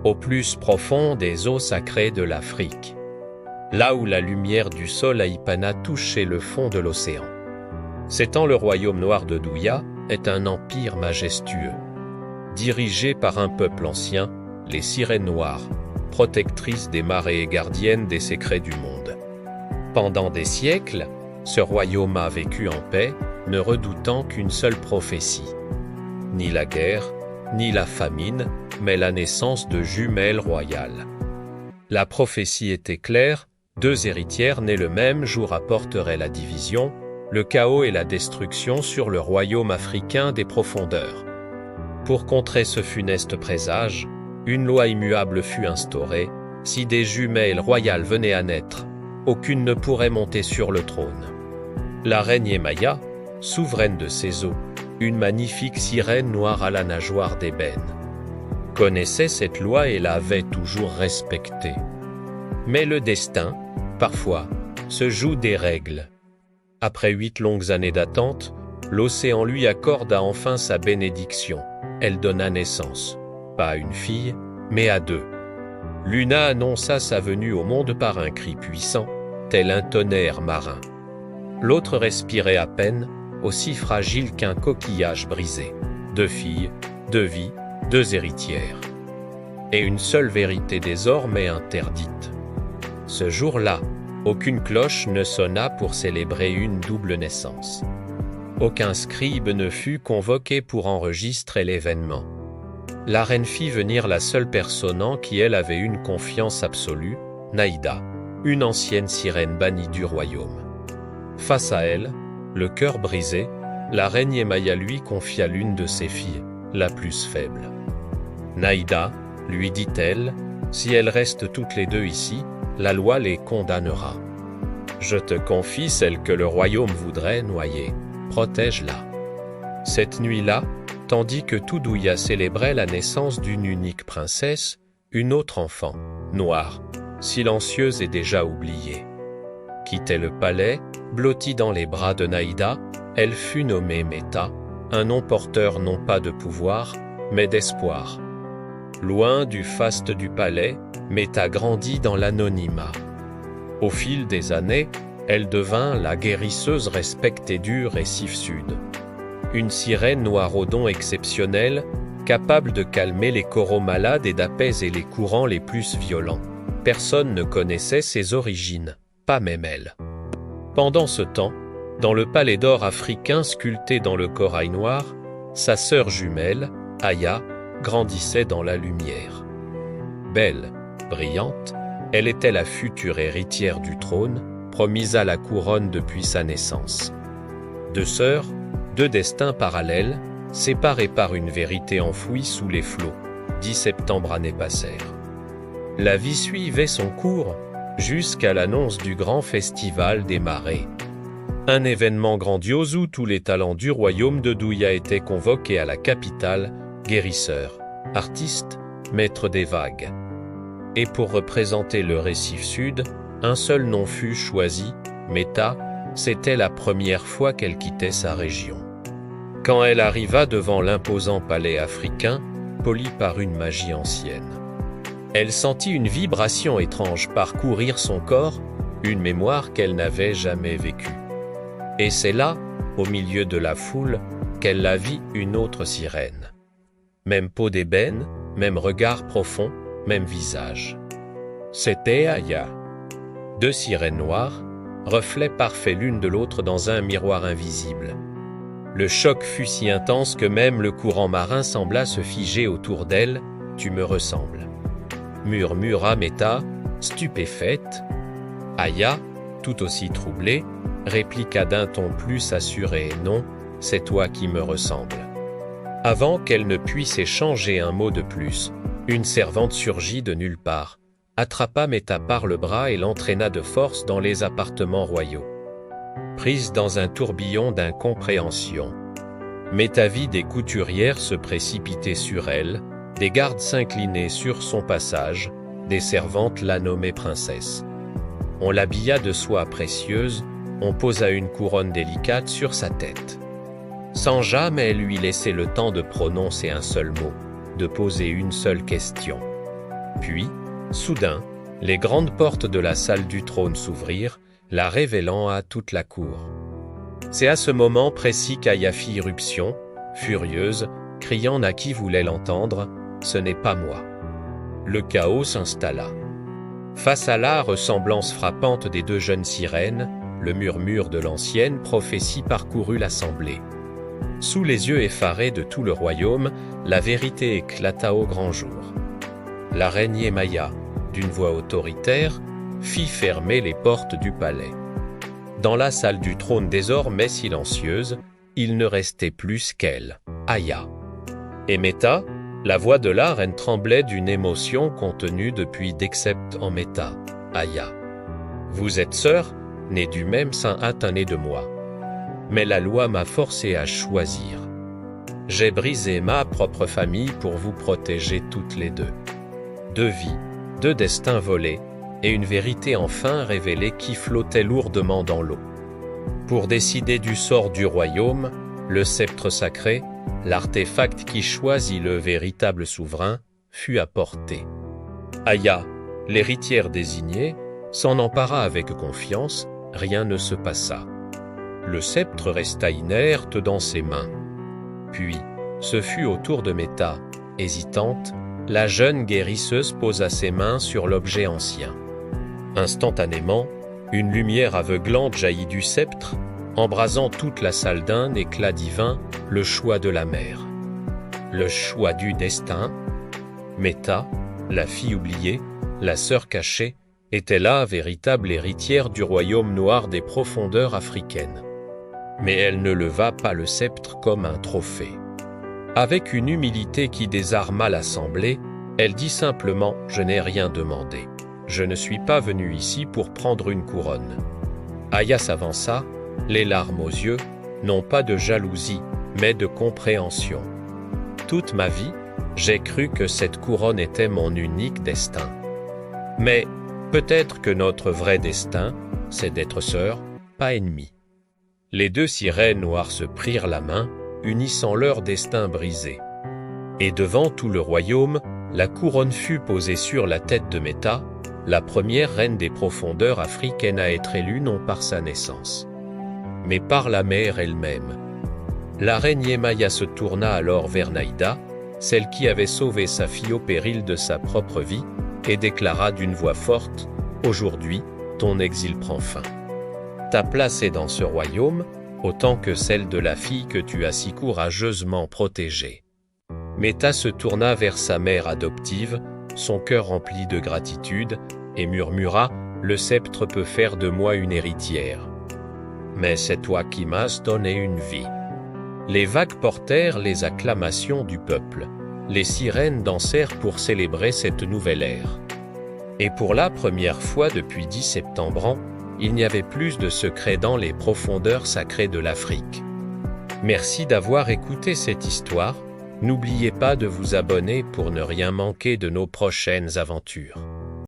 au plus profond des eaux sacrées de l'Afrique, là où la lumière du sol Aipana touchait le fond de l'océan. S'étend le royaume noir de Douya, est un empire majestueux, dirigé par un peuple ancien, les sirènes noires, protectrices des marées et gardiennes des secrets du monde. Pendant des siècles, ce royaume a vécu en paix, ne redoutant qu'une seule prophétie. Ni la guerre, ni la famine, mais la naissance de jumelles royales. La prophétie était claire, 2 héritières nées le même jour apporteraient la division, le chaos et la destruction sur le royaume africain des profondeurs. Pour contrer ce funeste présage, une loi immuable fut instaurée, si des jumelles royales venaient à naître, aucune ne pourrait monter sur le trône. La reine Yemaya, souveraine de ces eaux, une magnifique sirène noire à la nageoire d'ébène, connaissait cette loi et l'avait toujours respectée. Mais le destin, parfois, se joue des règles. Après 8 longues années d'attente, l'océan lui accorda enfin sa bénédiction. Elle donna naissance, pas à une fille, mais à 2. Luna annonça sa venue au monde par un cri puissant, tel un tonnerre marin. L'autre respirait à peine, aussi fragile qu'un coquillage brisé. 2 filles, 2 vies, 2 héritières. Et une seule vérité désormais interdite. Ce jour-là, aucune cloche ne sonna pour célébrer une double naissance. Aucun scribe ne fut convoqué pour enregistrer l'événement. La reine fit venir la seule personne en qui elle avait une confiance absolue, Naïda, une ancienne sirène bannie du royaume. Face à elle, le cœur brisé, la reine Yemaya lui confia l'une de ses filles, la plus faible. Naïda, lui dit-elle, si elles restent toutes les 2 ici, la loi les condamnera. Je te confie celle que le royaume voudrait noyer. Protège-la. Cette nuit-là, tandis que tout Douya célébrait la naissance d'une unique princesse, une autre enfant, noire, silencieuse et déjà oubliée, quittait le palais, blottie dans les bras de Naïda. Elle fut nommée Meta, un nom porteur non pas de pouvoir, mais d'espoir. Loin du faste du palais, Meta grandit dans l'anonymat. Au fil des années, elle devint la guérisseuse respectée du Récif Sud. Une sirène noire aux dons exceptionnels, capable de calmer les coraux malades et d'apaiser les courants les plus violents. Personne ne connaissait ses origines, pas même elle. Pendant ce temps, dans le palais d'or africain sculpté dans le corail noir, sa sœur jumelle, Aya, grandissait dans la lumière. Belle, brillante, elle était la future héritière du trône, promise à la couronne depuis sa naissance. 2 sœurs, 2 destins parallèles, séparés par une vérité enfouie sous les flots. 10 septembre années passèrent. La vie suivait son cours, jusqu'à l'annonce du grand festival des marées. Un événement grandiose où tous les talents du royaume de Douya étaient convoqués à la capitale, guérisseurs, artistes, maîtres des vagues. Et pour représenter le Récif Sud, un seul nom fut choisi, Meta. C'était la première fois qu'elle quittait sa région. Quand elle arriva devant l'imposant palais africain, poli par une magie ancienne, elle sentit une vibration étrange parcourir son corps, une mémoire qu'elle n'avait jamais vécue. Et c'est là, au milieu de la foule, qu'elle la vit une autre sirène. Même peau d'ébène, même regard profond, même visage. C'était Aya. 2 sirènes noires, reflets parfaits l'une de l'autre dans un miroir invisible. Le choc fut si intense que même le courant marin sembla se figer autour d'elle. « Tu me ressembles », murmura Meta, stupéfaite. Aya, tout aussi troublée, répliqua d'un ton plus assuré « Non, c'est toi qui me ressembles ». Avant qu'elle ne puisse échanger un mot de plus, une servante surgit de nulle part, attrapa Meta par le bras et l'entraîna de force dans les appartements royaux. Prise dans un tourbillon d'incompréhension, Meta vit des couturières se précipiter sur elle, des gardes s'incliner sur son passage, des servantes la nommaient princesse. On l'habilla de soie précieuse, on posa une couronne délicate sur sa tête. Sans jamais lui laisser le temps de prononcer un seul mot, de poser une seule question. Puis, soudain, les grandes portes de la salle du trône s'ouvrirent, la révélant à toute la cour. C'est à ce moment précis qu'Aya fit irruption, furieuse, criant à qui voulait l'entendre, « Ce n'est pas moi ». Le chaos s'installa. Face à la ressemblance frappante des deux jeunes sirènes, le murmure de l'ancienne prophétie parcourut l'assemblée. Sous les yeux effarés de tout le royaume, la vérité éclata au grand jour. La reine Yemaya, d'une voix autoritaire, fit fermer les portes du palais. Dans la salle du trône désormais silencieuse, il ne restait plus qu'elle, Aya. Et Meta, la voix de la reine tremblait d'une émotion contenue depuis d'Except en Meta, Aya. Vous êtes sœur, née du même sein atteint de moi. Mais la loi m'a forcé à choisir. J'ai brisé ma propre famille pour vous protéger toutes les deux. Deux vies, deux destins volés, et une vérité enfin révélée qui flottait lourdement dans l'eau. Pour décider du sort du royaume, le sceptre sacré, l'artefact qui choisit le véritable souverain, fut apporté. Aya, l'héritière désignée, s'en empara avec confiance, rien ne se passa. Le sceptre resta inerte dans ses mains. Puis, ce fut au tour de Meta, hésitante, la jeune guérisseuse posa ses mains sur l'objet ancien. Instantanément, une lumière aveuglante jaillit du sceptre, embrasant toute la salle d'un éclat divin, le choix de la mère. Le choix du destin. Meta, la fille oubliée, la sœur cachée, était la véritable héritière du royaume noir des profondeurs africaines. Mais elle ne leva pas le sceptre comme un trophée. Avec une humilité qui désarma l'assemblée, elle dit simplement « Je n'ai rien demandé. Je ne suis pas venue ici pour prendre une couronne. » Aya s'avança, les larmes aux yeux, non pas de jalousie, mais de compréhension. Toute ma vie, j'ai cru que cette couronne était mon unique destin. Mais peut-être que notre vrai destin, c'est d'être sœurs, pas ennemis. Les deux sirènes noires se prirent la main, unissant leur destin brisé. Et devant tout le royaume, la couronne fut posée sur la tête de Meta, la première reine des profondeurs africaines à être élue non par sa naissance, mais par la mère elle-même. La reine Yemaya se tourna alors vers Naïda, celle qui avait sauvé sa fille au péril de sa propre vie, et déclara d'une voix forte, « Aujourd'hui, ton exil prend fin. Ta place est dans ce royaume, autant que celle de la fille que tu as si courageusement protégée. » Meta se tourna vers sa mère adoptive, son cœur rempli de gratitude, et murmura « Le sceptre peut faire de moi une héritière. Mais c'est toi qui m'as donné une vie. » Les vagues portèrent les acclamations du peuple. Les sirènes dansèrent pour célébrer cette nouvelle ère. Et pour la première fois depuis 10 septembre ans, il n'y avait plus de secrets dans les profondeurs sacrées de l'Afrique. Merci d'avoir écouté cette histoire. N'oubliez pas de vous abonner pour ne rien manquer de nos prochaines aventures.